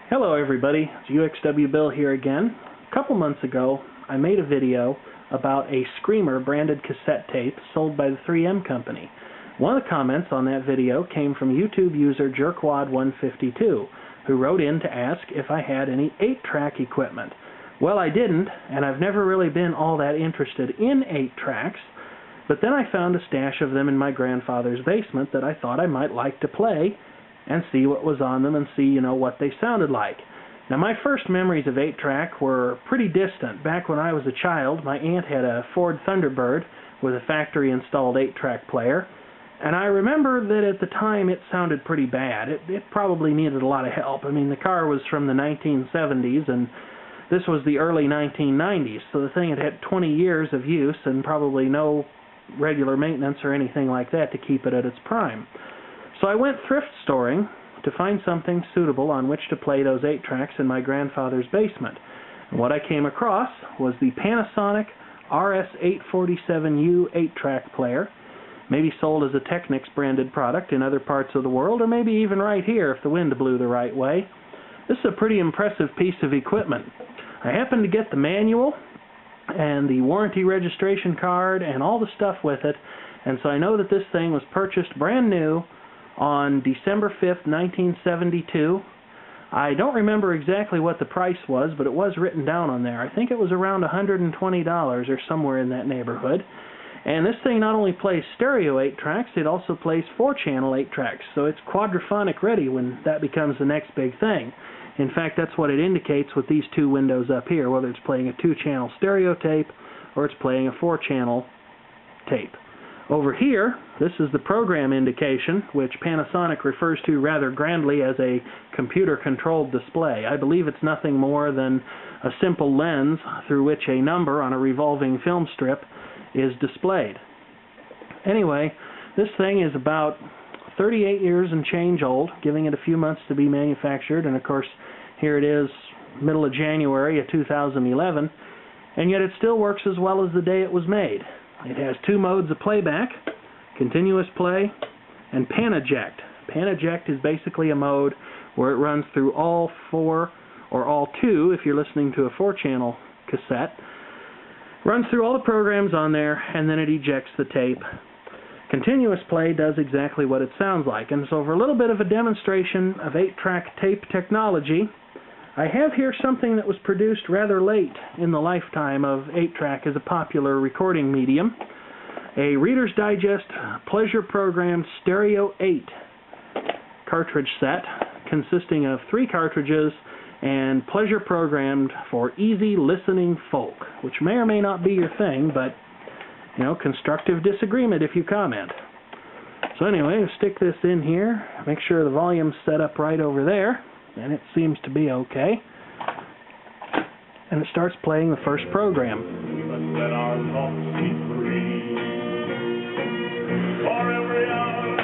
Hello everybody, it's Uxwbill here again. A couple months ago I made a video about a Screamer branded cassette tape sold by the 3M company. One of the comments on that video came from YouTube user Jerkwad152, who wrote in to ask if I had any 8-track equipment. Well, I didn't, and I've never really been all that interested in 8-tracks, but then I found a stash of them in my grandfather's basement that I thought I might like to play and see what was on them and see, what they sounded like. Now, my first memories of 8-track were pretty distant. Back when I was a child, my aunt had a Ford Thunderbird with a factory-installed 8-track player, and I remember that at the time it sounded pretty bad. It probably needed a lot of help. I mean, the car was from the 1970s, and this was the early 1990s, so the thing had had 20 years of use and probably no regular maintenance or anything like that to keep it at its prime. So I went thrift storing to find something suitable on which to play those 8-tracks in my grandfather's basement. And what I came across was the Panasonic RS-847U 8-track player, maybe sold as a Technics branded product in other parts of the world, or maybe even right here if the wind blew the right way. This is a pretty impressive piece of equipment. I happened to get the manual and the warranty registration card and all the stuff with it, and so I know that this thing was purchased brand new on December 5th, 1972. I don't remember exactly what the price was, but it was written down on there. I think it was around $120 or somewhere in that neighborhood. And this thing not only plays stereo 8-tracks, it also plays 4-channel 8-tracks, so it's quadraphonic ready when that becomes the next big thing. In fact, that's what it indicates with these two windows up here, whether it's playing a 2-channel stereo tape or it's playing a 4-channel tape. Over here, this is the program indication, which Panasonic refers to rather grandly as a computer-controlled display. I believe it's nothing more than a simple lens through which a number on a revolving film strip is displayed. Anyway, this thing is about 38 years and change old, giving it a few months to be manufactured, and of course, here it is, middle of January of 2011, and yet it still works as well as the day it was made. It has 2 modes of playback, continuous play, and pan eject. Pan eject is basically a mode where it runs through all 4, or all 2 if you're listening to a 4-channel cassette, runs through all the programs on there, and then it ejects the tape. Continuous play does exactly what it sounds like, and so for a little bit of a demonstration of 8-track tape technology, I have here something that was produced rather late in the lifetime of 8-track as a popular recording medium. A Reader's Digest pleasure-programmed Stereo 8 cartridge set consisting of 3 cartridges and pleasure-programmed for easy listening folk, which may or may not be your thing, but, constructive disagreement if you comment. So anyway, we'll stick this in here, make sure the volume's set up right over there, and it seems to be okay. And it starts playing the first program. Let our thoughts be free for every hour.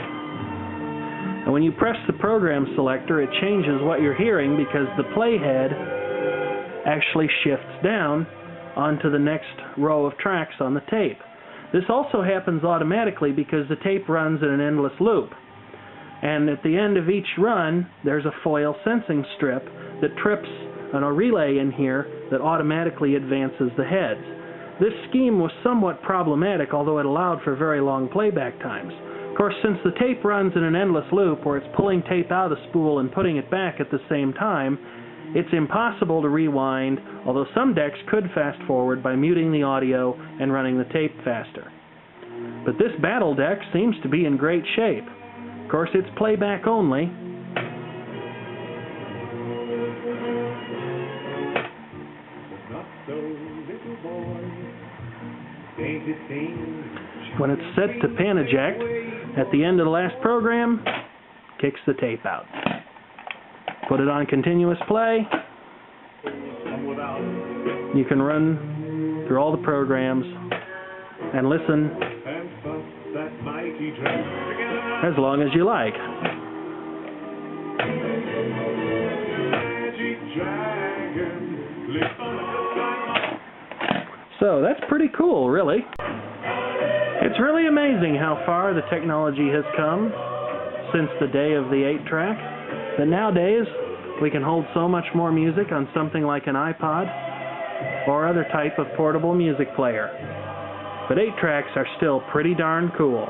And when you press the program selector, it changes what you're hearing because the playhead actually shifts down onto the next row of tracks on the tape. This also happens automatically because the tape runs in an endless loop. And at the end of each run, there's a foil sensing strip that trips on a relay in here that automatically advances the heads. This scheme was somewhat problematic, although it allowed for very long playback times. Of course, since the tape runs in an endless loop where it's pulling tape out of the spool and putting it back at the same time, it's impossible to rewind, although some decks could fast forward by muting the audio and running the tape faster. But this battle deck seems to be in great shape. Of course, it's playback only. When it's set to pan eject, at the end of the last program, kicks the tape out. Put it on continuous play. You can run through all the programs and listen as long as you like. So that's pretty cool, really. It's really amazing how far the technology has come since the day of the 8-track, that nowadays We can hold so much more music on something like an iPod or other type of portable music player. But 8 tracks are still pretty darn cool.